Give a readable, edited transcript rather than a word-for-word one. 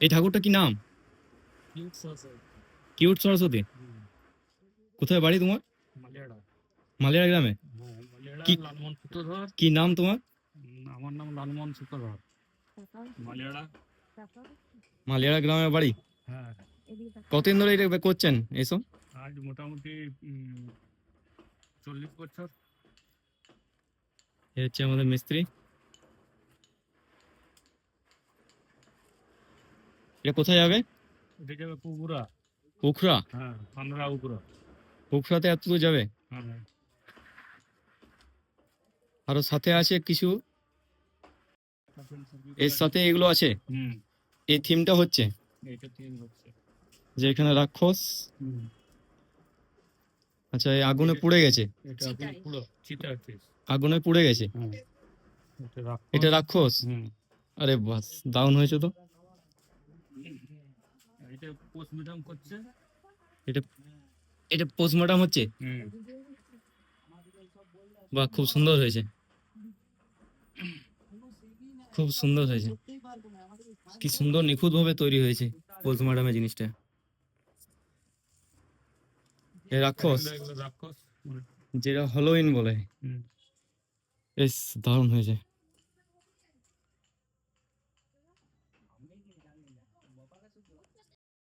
এই ঠাকুরটা কি নাম? কিউট সরস্বতী। কোথায় বাড়ি তোমার? মালিয়াড়া গ্রামে। কি লালমোহন সূত্রধর। কি নাম তোমার? আমার নাম লালমোহন সূত্রধর। মালিয়াড়া। মালিয়াড়া গ্রামে বাড়ি। হ্যাঁ, কতদিন ধরে এটা করছেন এইসব? আজ মোটামুটি 40 বছর। এ হচ্ছে আমাদের মিস্ত্রি। এটা কোথায় যাবে? এটা যাবে পুকুরা। পোখরা? হ্যাঁ, আমরা উকুরা। পোখরাতে এত দূর যাবে? হ্যাঁ, আরো সাথে আছে কিছু, এর সাথে এগুলো আছে। হুম, এই থিমটা হচ্ছে এটা 3 হচ্ছে। যে এখানে রাক্ষস। আচ্ছা, এই আগুনে পুড়ে গেছে। এটা পুরো চিতা আছে। আগুনে পুড়ে গেছে। হ্যাঁ, এটা এটা রাক্ষস। হুম, আরে বাস, দারুণ হয়েছে তো। এটা পোস্টমর্টম করছে। এটা এটা পোস্টমর্টম হচ্ছে। হুম, বাহ, খুব সুন্দর হয়েছে, খুব সুন্দর হয়েছে। কি সুন্দর নিখুঁত ভাবে তৈরি হয়েছে পোস্টমর্টমের জিনিসটা। এই রাক্ষস, এগুলো রাক্ষস। যেটা হলোইন বলে, হুম। বেশ দারুণ হয়েছে।